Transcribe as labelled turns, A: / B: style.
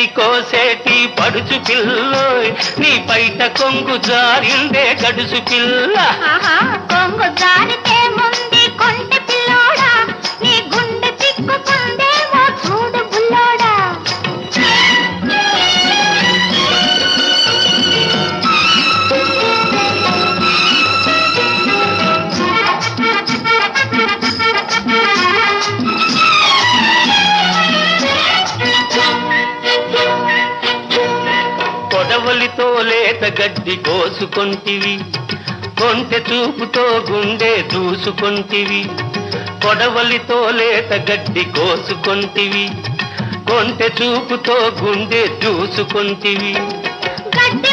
A: గడ్డి కోసేటి పడుచు పిల్లోయ్ నీ బయట కొంగు జారిందే గడుసు పిల్ల
B: కొంగు జారితే ముందు కొంటె పిల్లోడా నీ గుండె చిక్కుకుందేమో చూడు బుల్లోడా
A: కొడవలితో లేత గడ్డి కోసుకొంటివి కొంటె చూపుతో గుండె దూసుకొంటివి కొడవలితో లేత గడ్డి కోసుకొంటివి కొంటె చూపుతో గుండె దూసుకొంటివి
B: గడ్డి